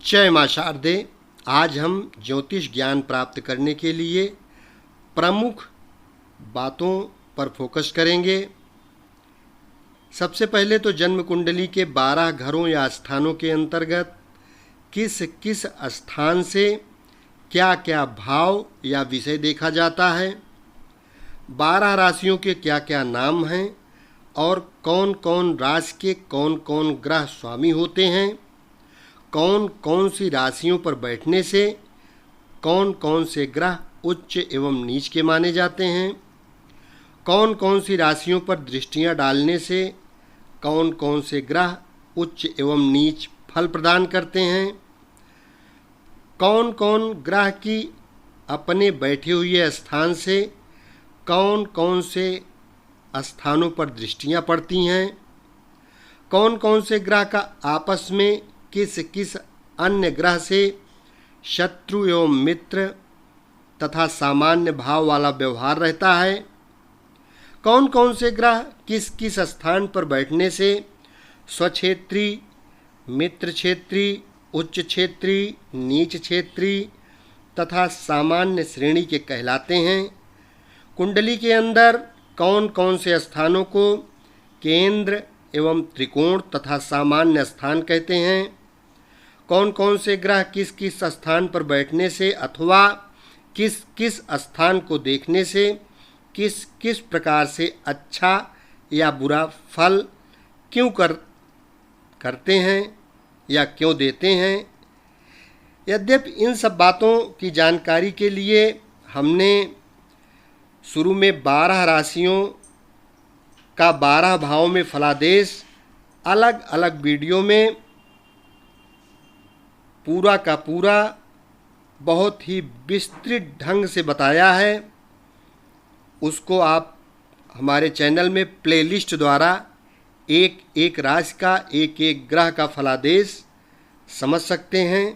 जय मां शारदे। आज हम ज्योतिष ज्ञान प्राप्त करने के लिए प्रमुख बातों पर फोकस करेंगे। सबसे पहले तो जन्म कुंडली के 12 घरों या स्थानों के अंतर्गत किस किस स्थान से क्या क्या भाव या विषय देखा जाता है, 12 राशियों के क्या क्या नाम हैं और कौन कौन राशि के कौन कौन ग्रह स्वामी होते हैं, कौन कौन सी राशियों पर बैठने से कौन कौन से ग्रह उच्च एवं नीच के माने जाते हैं, कौन कौन सी राशियों पर दृष्टियां डालने से कौन कौन से ग्रह उच्च एवं नीच फल प्रदान करते हैं, कौन कौन ग्रह की अपने बैठे हुए स्थान से कौन कौन से स्थानों पर दृष्टियां पड़ती हैं, कौन कौन से ग्रह का आपस में किस किस अन्य ग्रह से शत्रु एवं मित्र तथा सामान्य भाव वाला व्यवहार रहता है, कौन कौन से ग्रह किस किस स्थान पर बैठने से स्वक्षेत्री, मित्र क्षेत्री, उच्च क्षेत्री, नीच क्षेत्री तथा सामान्य श्रेणी के कहलाते हैं। कुंडली के अंदर कौन कौन से स्थानों को केंद्र एवं त्रिकोण तथा सामान्य स्थान कहते हैं, कौन कौन से ग्रह किस किस स्थान पर बैठने से अथवा किस किस स्थान को देखने से किस किस प्रकार से अच्छा या बुरा फल क्यों करते हैं या क्यों देते हैं। यद्यपि इन सब बातों की जानकारी के लिए हमने शुरू में 12 राशियों का 12 भावों में फलादेश अलग अलग वीडियो में पूरा का पूरा बहुत ही विस्तृत ढंग से बताया है। उसको आप हमारे चैनल में प्लेलिस्ट द्वारा एक एक राशि का एक एक ग्रह का फलादेश समझ सकते हैं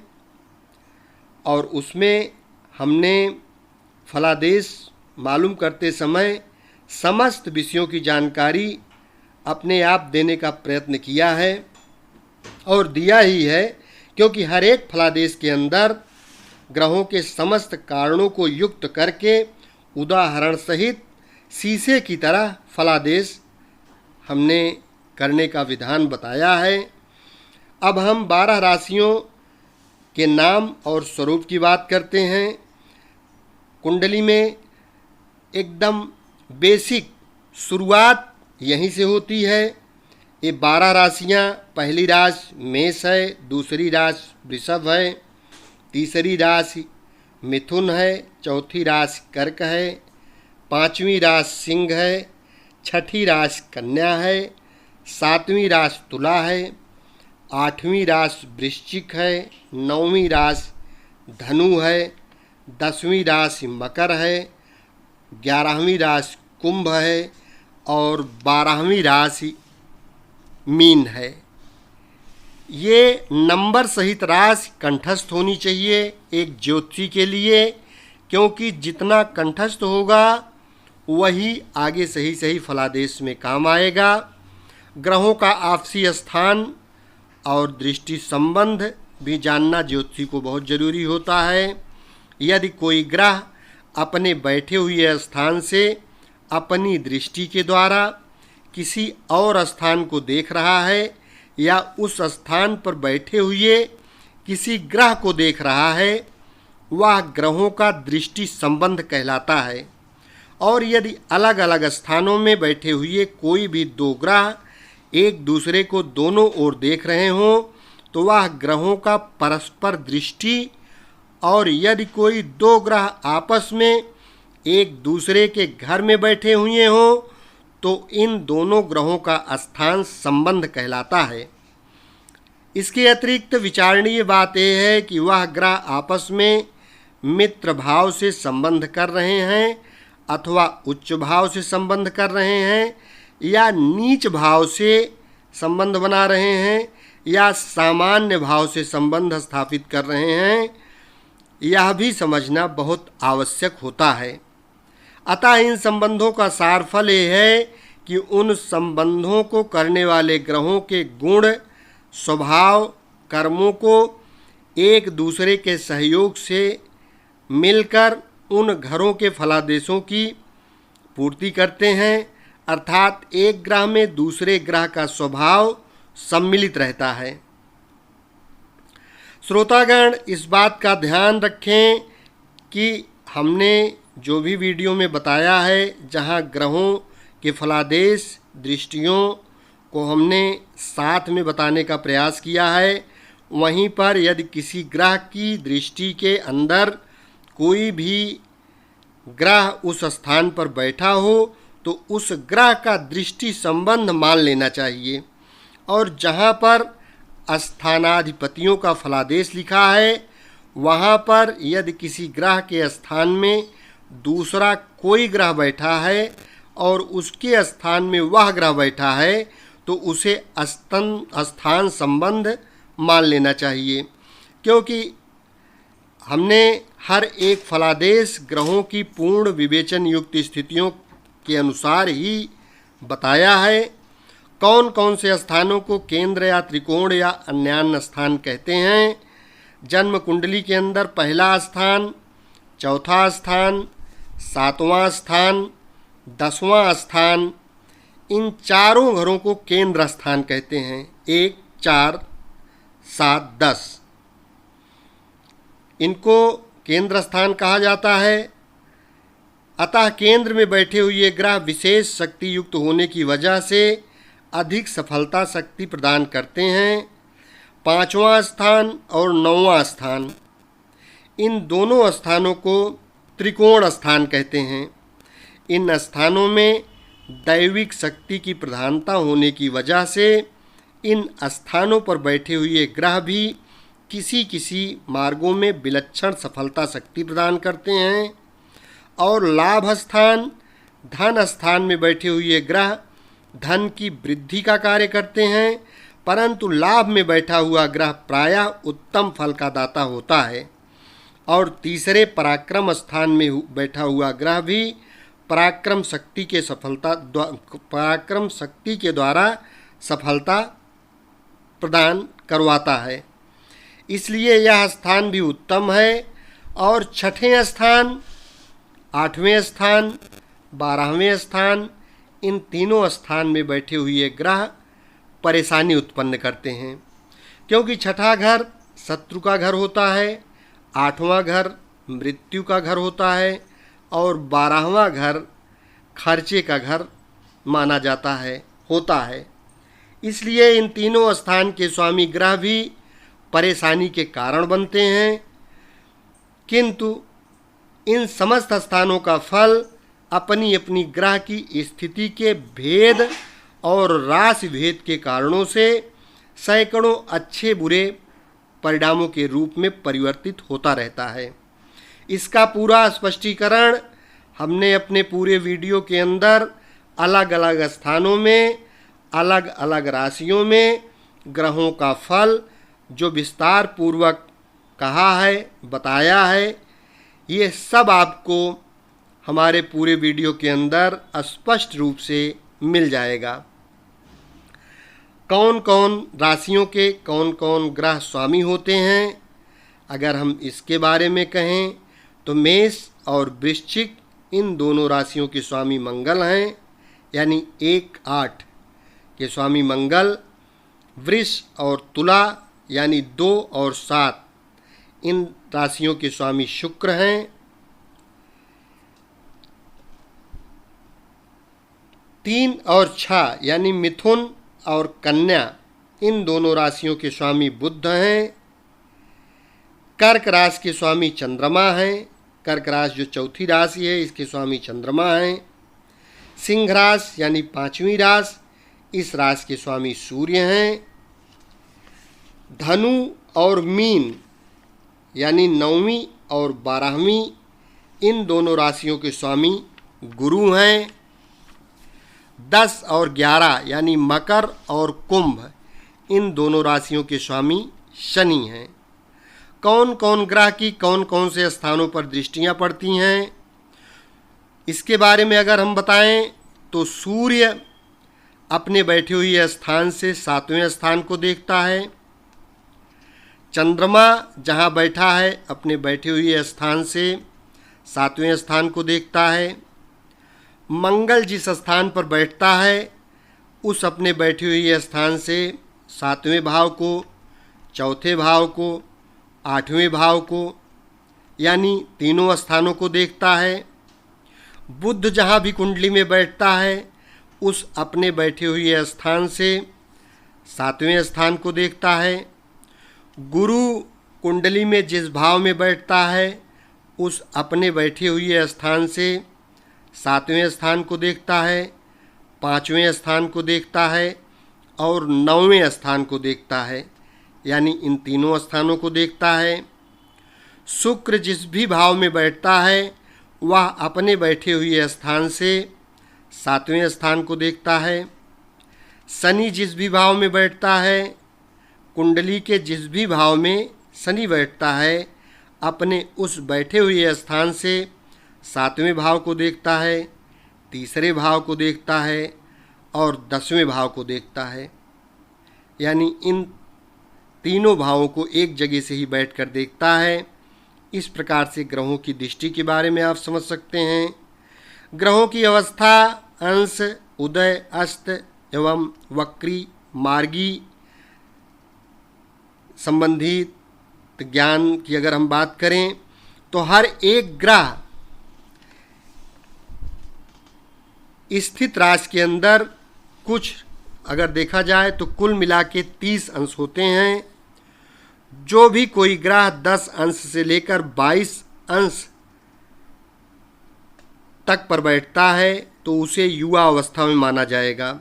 और उसमें हमने फलादेश मालूम करते समय समस्त विषयों की जानकारी अपने आप देने का प्रयत्न किया है और दिया ही है, क्योंकि हर एक फलादेश के अंदर ग्रहों के समस्त कारणों को युक्त करके उदाहरण सहित शीशे की तरह फलादेश हमने करने का विधान बताया है। अब हम 12 राशियों के नाम और स्वरूप की बात करते हैं। कुंडली में एकदम बेसिक शुरुआत यहीं से होती है। ये 12 राशियाँ, पहली राशि मेष है, दूसरी राशि वृषभ है, तीसरी राशि मिथुन है, चौथी राशि कर्क है, पांचवी राशि सिंह है, छठी राशि कन्या है, सातवीं राशि तुला है, आठवीं राशि वृश्चिक है, नौवीं राशि धनु है, 10वीं राशि मकर है, 11वीं राशि कुंभ है और 12वीं राशि मीन है। ये नंबर सहित राशि कंठस्थ होनी चाहिए एक ज्योतिषी के लिए, क्योंकि जितना कंठस्थ होगा वही आगे सही सही फलादेश में काम आएगा। ग्रहों का आपसी स्थान और दृष्टि संबंध भी जानना ज्योतिषी को बहुत ज़रूरी होता है। यदि कोई ग्रह अपने बैठे हुए स्थान से अपनी दृष्टि के द्वारा किसी और स्थान को देख रहा है या उस स्थान पर बैठे हुए किसी ग्रह को देख रहा है, वह ग्रहों का दृष्टि संबंध कहलाता है। और यदि अलग अलग स्थानों में बैठे हुए कोई भी 2 ग्रह एक दूसरे को दोनों ओर देख रहे हों तो वह ग्रहों का परस्पर दृष्टि, और यदि कोई 2 ग्रह आपस में एक दूसरे के घर में बैठे हुए हों तो इन दोनों ग्रहों का स्थान संबंध कहलाता है। इसके अतिरिक्त विचारणीय बात यह है कि वह ग्रह आपस में मित्र भाव से संबंध कर रहे हैं अथवा उच्च भाव से संबंध कर रहे हैं या नीच भाव से संबंध बना रहे हैं या सामान्य भाव से संबंध स्थापित कर रहे हैं, यह भी समझना बहुत आवश्यक होता है। अतः इन संबंधों का सार फल यह है कि उन संबंधों को करने वाले ग्रहों के गुण, स्वभाव, कर्मों को एक दूसरे के सहयोग से मिलकर उन घरों के फलादेशों की पूर्ति करते हैं, अर्थात एक ग्रह में दूसरे ग्रह का स्वभाव सम्मिलित रहता है। श्रोतागण, इस बात का ध्यान रखें कि हमने जो भी वीडियो में बताया है, जहां ग्रहों के फलादेश दृष्टियों को हमने साथ में बताने का प्रयास किया है, वहीं पर यदि किसी ग्रह की दृष्टि के अंदर कोई भी ग्रह उस स्थान पर बैठा हो तो उस ग्रह का दृष्टि संबंध मान लेना चाहिए। और जहाँ पर स्थानाधिपतियों का फलादेश लिखा है, वहाँ पर यदि किसी ग्रह के स्थान में दूसरा कोई ग्रह बैठा है और उसके स्थान में वह ग्रह बैठा है तो उसे स्थान संबंध मान लेना चाहिए, क्योंकि हमने हर एक फलादेश ग्रहों की पूर्ण विवेचन युक्त स्थितियों के अनुसार ही बताया है। कौन कौन से स्थानों को केंद्र या त्रिकोण या अन्यान्य स्थान कहते हैं? जन्म कुंडली के अंदर पहला स्थान, चौथा स्थान, सातवां स्थान, 10वां स्थान, इन चारों घरों को केंद्र स्थान कहते हैं। 1, 4, 7, 10 इनको केंद्र स्थान कहा जाता है। अतः केंद्र में बैठे हुए ग्रह विशेष शक्ति युक्त होने की वजह से अधिक सफलता शक्ति प्रदान करते हैं। 5वां स्थान और 9वां स्थान, इन दोनों स्थानों को त्रिकोण स्थान कहते हैं। इन स्थानों में दैविक शक्ति की प्रधानता होने की वजह से इन स्थानों पर बैठे हुए ग्रह भी किसी किसी मार्गों में विलक्षण सफलता शक्ति प्रदान करते हैं। और लाभ स्थान, धन स्थान में बैठे हुए ग्रह धन की वृद्धि का कार्य करते हैं, परंतु लाभ में बैठा हुआ ग्रह प्रायः उत्तम फल का दाता होता है। और तीसरे पराक्रम स्थान में बैठा हुआ ग्रह भी पराक्रम शक्ति के द्वारा सफलता प्रदान करवाता है, इसलिए यह स्थान भी उत्तम है। और छठें स्थान, 8वें स्थान, 12वें स्थान, इन तीनों स्थान में बैठे हुए ग्रह परेशानी उत्पन्न करते हैं, क्योंकि छठा घर शत्रु का घर होता है, 8वां घर मृत्यु का घर होता है और 12वां घर खर्चे का घर माना जाता है होता है। इसलिए इन तीनों स्थान के स्वामी ग्रह भी परेशानी के कारण बनते हैं, किंतु इन समस्त स्थानों का फल अपनी अपनी ग्रह की स्थिति के भेद और राशि भेद के कारणों से सैकड़ों अच्छे बुरे परिणामों के रूप में परिवर्तित होता रहता है। इसका पूरा स्पष्टीकरण हमने अपने पूरे वीडियो के अंदर अलग अलग स्थानों में अलग अलग राशियों में ग्रहों का फल जो विस्तार पूर्वक कहा है, बताया है, ये सब आपको हमारे पूरे वीडियो के अंदर स्पष्ट रूप से मिल जाएगा। कौन कौन राशियों के कौन कौन ग्रह स्वामी होते हैं, अगर हम इसके बारे में कहें तो मेष और वृश्चिक इन दोनों राशियों के स्वामी मंगल हैं, यानी 1-8 के स्वामी मंगल। वृष और तुला यानी 2 और 7 इन राशियों के स्वामी शुक्र हैं। 3 और 6 यानी मिथुन और कन्या इन दोनों राशियों के स्वामी बुध हैं। कर्क राशि के स्वामी चंद्रमा हैं। कर्क राशि जो चौथी राशि है, इसके स्वामी चंद्रमा हैं। सिंह राशि यानी 5वीं राशि, इस राशि के स्वामी सूर्य हैं। धनु और मीन यानी 9वीं और 12वीं इन दोनों राशियों के स्वामी गुरु हैं। 10 और 11 यानी मकर और कुंभ इन दोनों राशियों के स्वामी शनि हैं। कौन कौन ग्रह की कौन कौन से स्थानों पर दृष्टियां पड़ती हैं, इसके बारे में अगर हम बताएं तो सूर्य अपने बैठे हुए स्थान से 7वें स्थान को देखता है। चंद्रमा जहाँ बैठा है अपने बैठे हुए स्थान से 7वें स्थान को देखता है। मंगल जिस स्थान पर बैठता है उस अपने बैठे हुए स्थान से 7वें भाव को, चौथे भाव को, 8वें भाव को, यानी तीनों स्थानों को देखता है। बुध जहाँ भी कुंडली में बैठता है उस अपने बैठे हुए स्थान से 7वें स्थान को देखता है। गुरु कुंडली में जिस भाव में बैठता है उस अपने बैठे हुए स्थान से 7वें स्थान को देखता है, 5वें स्थान को देखता है और 9वें स्थान को देखता है, यानी इन तीनों स्थानों को देखता है। शुक्र जिस भी भाव में बैठता है वह अपने बैठे हुए स्थान से 7वें स्थान को देखता है। शनि जिस भी भाव में बैठता है, कुंडली के जिस भी भाव में शनि बैठता है अपने उस बैठे हुए स्थान से 7वें भाव को देखता है, तीसरे भाव को देखता है और 10वें भाव को देखता है, यानी इन तीनों भावों को एक जगह से ही बैठकर देखता है। इस प्रकार से ग्रहों की दृष्टि के बारे में आप समझ सकते हैं। ग्रहों की अवस्था, अंश, उदय, अस्त एवं वक्री, मार्गी संबंधित ज्ञान की अगर हम बात करें तो हर एक ग्रह स्थित राशि के अंदर कुछ अगर देखा जाए तो कुल मिला के 30 अंश होते हैं। जो भी कोई ग्रह 10 अंश से लेकर 22 अंश तक पर बैठता है तो उसे युवा अवस्था में माना जाएगा।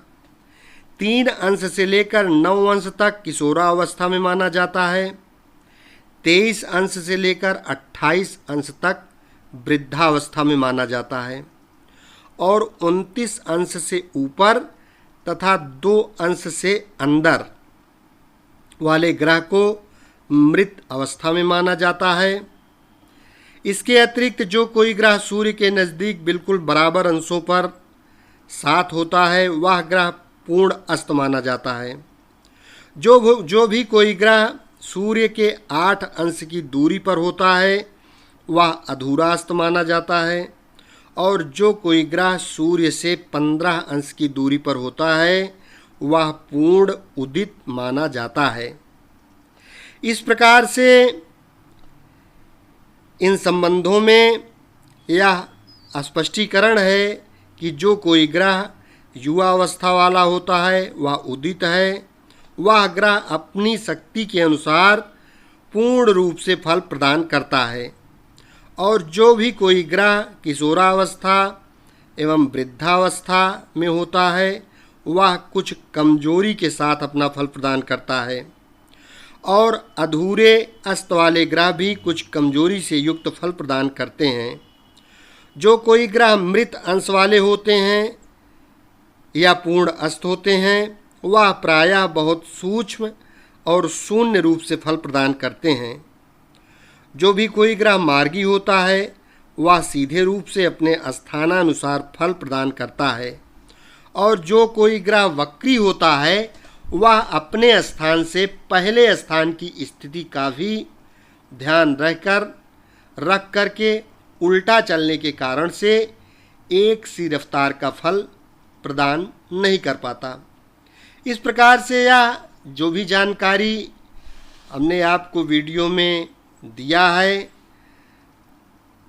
3 अंश से लेकर 9 अंश तक किशोरावस्था में माना जाता है। 23 अंश से लेकर 28 अंश तक वृद्धावस्था में माना जाता है और 29 अंश से ऊपर तथा 2 अंश से अंदर वाले ग्रह को मृत अवस्था में माना जाता है। इसके अतिरिक्त जो कोई ग्रह सूर्य के नज़दीक बिल्कुल बराबर अंशों पर साथ होता है वह ग्रह पूर्ण अस्त माना जाता है। जो भी कोई ग्रह सूर्य के 8 अंश की दूरी पर होता है वह अधूरा अस्त माना जाता है और जो कोई ग्रह सूर्य से 15 अंश की दूरी पर होता है वह पूर्ण उदित माना जाता है। इस प्रकार से इन संबंधों में यह स्पष्टीकरण है कि जो कोई ग्रह युवा अवस्था वाला होता है वह उदित है, वह ग्रह अपनी शक्ति के अनुसार पूर्ण रूप से फल प्रदान करता है और जो भी कोई ग्रह किशोरावस्था एवं वृद्धावस्था में होता है वह कुछ कमजोरी के साथ अपना फल प्रदान करता है और अधूरे अस्त वाले ग्रह भी कुछ कमजोरी से युक्त फल प्रदान करते हैं। जो कोई ग्रह मृत अंश वाले होते हैं या पूर्ण अस्त होते हैं वह प्रायः बहुत सूक्ष्म और शून्य रूप से फल प्रदान करते हैं। जो भी कोई ग्रह मार्गी होता है वह सीधे रूप से अपने स्थानानुसार फल प्रदान करता है और जो कोई ग्रह वक्री होता है वह अपने स्थान से पहले स्थान की स्थिति का भी ध्यान रख करके उल्टा चलने के कारण से एक सी रफ्तार का फल प्रदान नहीं कर पाता। इस प्रकार से यह जो भी जानकारी हमने आपको वीडियो में दिया है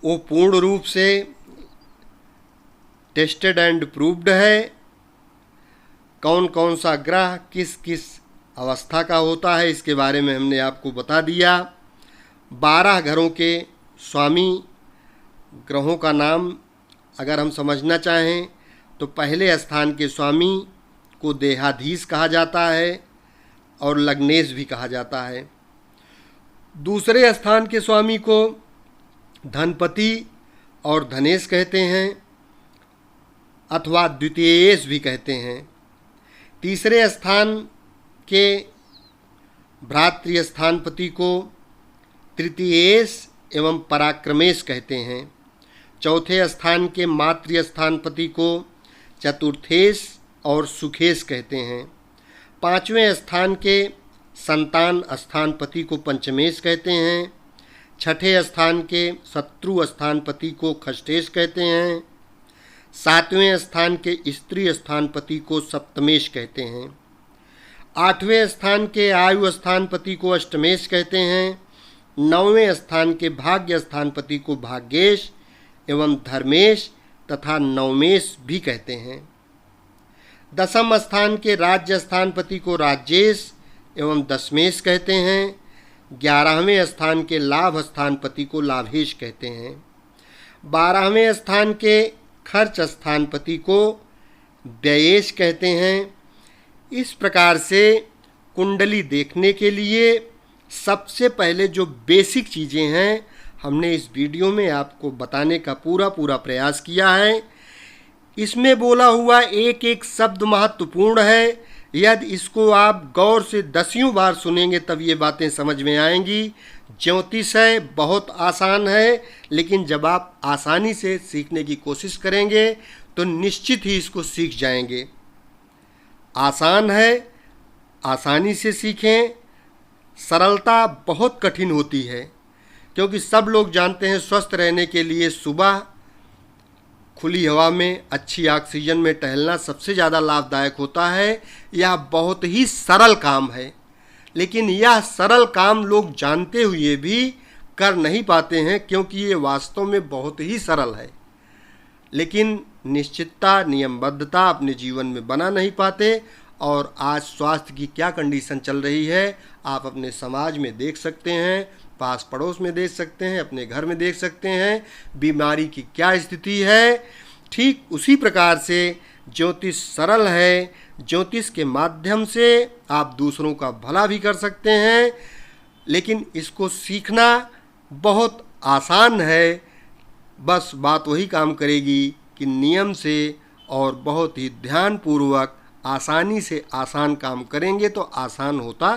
वो पूर्ण रूप से टेस्टेड एंड प्रूव्ड है। कौन कौन सा ग्रह किस किस अवस्था का होता है इसके बारे में हमने आपको बता दिया। 12 घरों के स्वामी ग्रहों का नाम अगर हम समझना चाहें तो पहले स्थान के स्वामी को देहाधीश कहा जाता है और लग्नेश भी कहा जाता है। दूसरे स्थान के स्वामी को धनपति और धनेश कहते हैं अथवा द्वितीयेश भी कहते हैं। तीसरे स्थान के भ्रातृ स्थानपति को तृतीयेश एवं पराक्रमेश कहते हैं। चौथे स्थान के मातृ स्थानपति को चतुर्थेश और सुखेश कहते हैं। 5वें स्थान के संतान स्थानपति को पंचमेश कहते हैं। छठे स्थान के शत्रु स्थानपति को खष्टेश कहते हैं। सातवें स्थान के स्त्री स्थानपति को सप्तमेश कहते हैं। आठवें स्थान के आयु स्थानपति को अष्टमेश कहते हैं। नौवें स्थान के भाग्य स्थानपति को भाग्येश एवं धर्मेश तथा नवमेश भी कहते हैं। दसम स्थान के राज्य स्थानपति को राज्येश एवं दशमेश कहते हैं। 11वें स्थान के लाभ स्थानपति को लाभेश कहते हैं। 12वें स्थान के खर्च स्थानपति को व्ययेश कहते हैं। इस प्रकार से कुंडली देखने के लिए सबसे पहले जो बेसिक चीज़ें हैं हमने इस वीडियो में आपको बताने का पूरा प्रयास किया है। इसमें बोला हुआ एक एक शब्द महत्वपूर्ण है। यदि इसको आप गौर से 10 बार सुनेंगे तब ये बातें समझ में आएंगी। ज्योतिष है बहुत आसान है, लेकिन जब आप आसानी से सीखने की कोशिश करेंगे तो निश्चित ही इसको सीख जाएंगे। आसान है, आसानी से सीखें। सरलता बहुत कठिन होती है, क्योंकि सब लोग जानते हैं स्वस्थ रहने के लिए सुबह खुली हवा में अच्छी ऑक्सीजन में टहलना सबसे ज़्यादा लाभदायक होता है। यह बहुत ही सरल काम है, लेकिन यह सरल काम लोग जानते हुए भी कर नहीं पाते हैं, क्योंकि ये वास्तव में बहुत ही सरल है, लेकिन निश्चितता नियमबद्धता अपने जीवन में बना नहीं पाते। और आज स्वास्थ्य की क्या कंडीशन चल रही है आप अपने समाज में देख सकते हैं, पास पड़ोस में देख सकते हैं, अपने घर में देख सकते हैं, बीमारी की क्या स्थिति है। ठीक उसी प्रकार से ज्योतिष सरल है। ज्योतिष के माध्यम से आप दूसरों का भला भी कर सकते हैं, लेकिन इसको सीखना बहुत आसान है। बस बात वही काम करेगी कि नियम से और बहुत ही ध्यानपूर्वक आसानी से आसान काम करेंगे तो आसान होता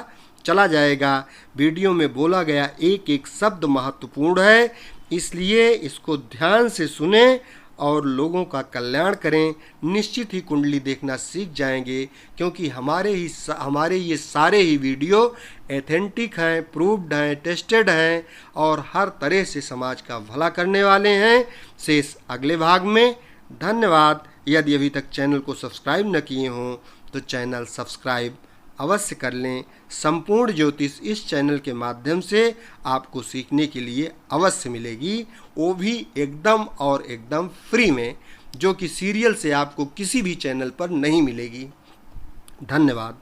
चला जाएगा। वीडियो में बोला गया एक एक शब्द महत्वपूर्ण है, इसलिए इसको ध्यान से सुने और लोगों का कल्याण करें। निश्चित ही कुंडली देखना सीख जाएंगे, क्योंकि हमारे ये सारे ही वीडियो एथेंटिक हैं, प्रूव्ड हैं, टेस्टेड हैं और हर तरह से समाज का भला करने वाले हैं। शेष अगले भाग में। धन्यवाद। यदि अभी तक चैनल को सब्सक्राइब न किए हों तो चैनल सब्सक्राइब अवश्य कर लें। संपूर्ण ज्योतिष इस चैनल के माध्यम से आपको सीखने के लिए अवश्य मिलेगी, वो भी एकदम फ्री में, जो कि सीरियल से आपको किसी भी चैनल पर नहीं मिलेगी। धन्यवाद।